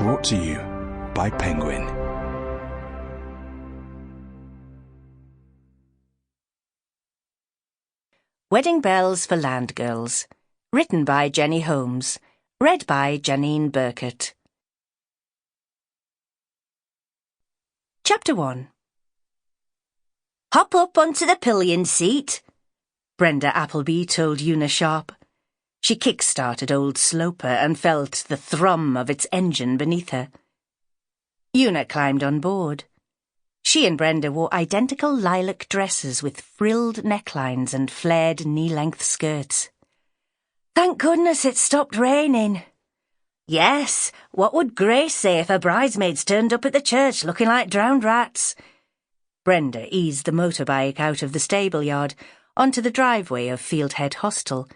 Brought to you by Penguin. Wedding Bells for Land Girls. Written by Jenny Holmes. Read by Janine Birkett. Chapter 1. "Hop up onto the pillion seat," Brenda Appleby told Una sharp. She kick-started old Sloper and felt the thrum of its engine beneath her. Una climbed on board. She and Brenda wore identical lilac dresses with frilled necklines and flared knee-length skirts. "Thank goodness it stopped raining." "Yes, what would Grace say if her bridesmaids turned up at the church looking like drowned rats?" Brenda eased the motorbike out of the stable yard onto the driveway of Fieldhead Hostel,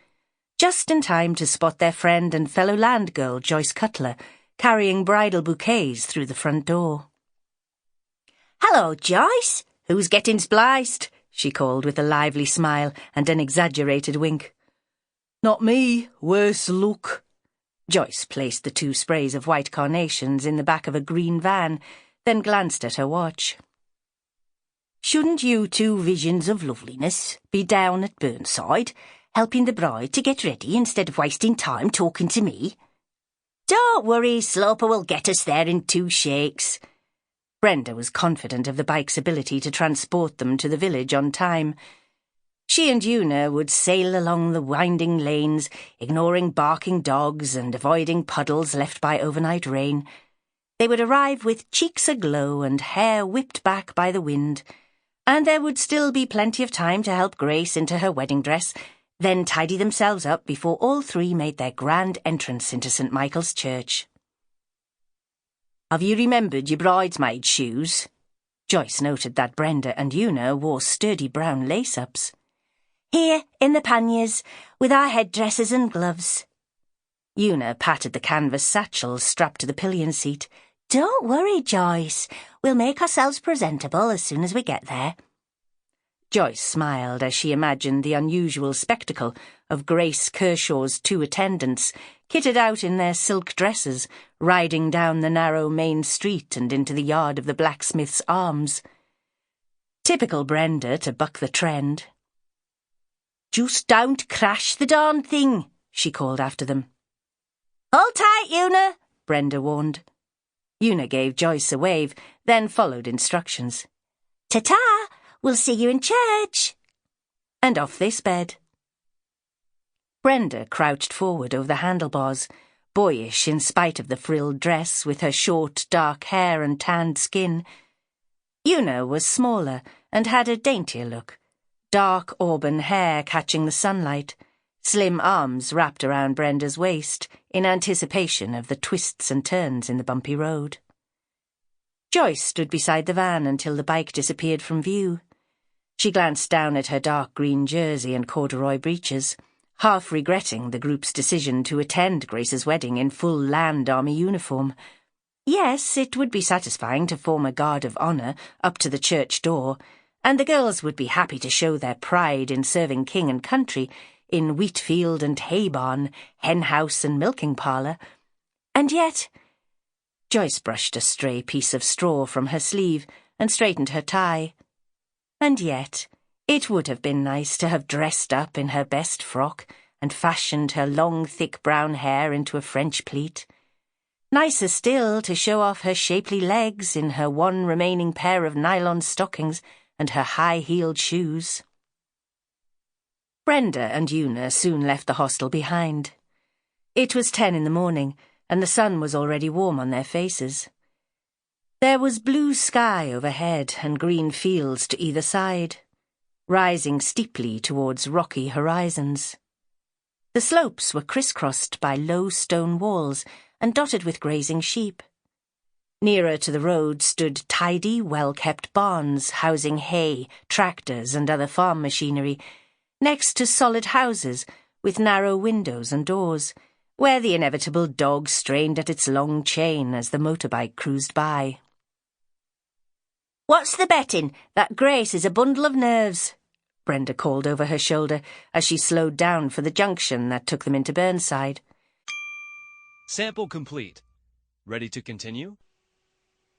just in time to spot their friend and fellow land girl Joyce Cutler carrying bridal bouquets through the front door. "Hello, Joyce. Who's getting spliced?" she called with a lively smile and an exaggerated wink. "Not me. Worse luck." Joyce placed the 2 sprays of white carnations in the back of a green van, then glanced at her watch. "Shouldn't you 2 visions of loveliness be down at Burnside, helping the bride to get ready instead of wasting time talking to me?" "Don't worry, Sloper will get us there in 2 shakes." Brenda was confident of the bike's ability to transport them to the village on time. She and Una would sail along the winding lanes, ignoring barking dogs and avoiding puddles left by overnight rain. They would arrive with cheeks aglow and hair whipped back by the wind, and there would still be plenty of time to help Grace into her wedding dress, then tidy themselves up before all 3 made their grand entrance into St. Michael's Church. "Have you remembered your bridesmaid shoes?" Joyce noted that Brenda and Una wore sturdy brown lace-ups. "Here, in the panniers, with our headdresses and gloves." Una patted the canvas satchel strapped to the pillion seat. "Don't worry, Joyce. We'll make ourselves presentable as soon as we get there." Joyce smiled as she imagined the unusual spectacle of Grace Kershaw's 2 attendants, kitted out in their silk dresses, riding down the narrow main street and into the yard of the Blacksmith's Arms. Typical Brenda to buck the trend. "Just don't crash the darn thing," she called after them. "Hold tight, Una," Brenda warned. Una gave Joyce a wave, then followed instructions. "Ta-ta! We'll see you in church." And off they sped. Brenda crouched forward over the handlebars, boyish in spite of the frilled dress with her short, dark hair and tanned skin. Una was smaller and had a daintier look, dark auburn hair catching the sunlight, slim arms wrapped around Brenda's waist in anticipation of the twists and turns in the bumpy road. Joyce stood beside the van until the bike disappeared from view. She glanced down at her dark green jersey and corduroy breeches, half regretting the group's decision to attend Grace's wedding in full Land Army uniform. Yes, it would be satisfying to form a guard of honour up to the church door, and the girls would be happy to show their pride in serving king and country in wheat field and hay barn, hen house and milking parlour. And yet... Joyce brushed a stray piece of straw from her sleeve and straightened her tie. And yet, it would have been nice to have dressed up in her best frock and fashioned her long, thick brown hair into a French pleat. Nicer still to show off her shapely legs in her 1 remaining pair of nylon stockings and her high-heeled shoes. Brenda and Una soon left the hostel behind. It was 10 in the morning, and the sun was already warm on their faces. There was blue sky overhead and green fields to either side, rising steeply towards rocky horizons. The slopes were crisscrossed by low stone walls and dotted with grazing sheep. Nearer to the road stood tidy, well-kept barns housing hay, tractors and other farm machinery, next to solid houses with narrow windows and doors, where the inevitable dog strained at its long chain as the motorbike cruised by. "What's the betting that Grace is a bundle of nerves?" Brenda called over her shoulder as she slowed down for the junction that took them into Burnside. Sample complete. Ready to continue?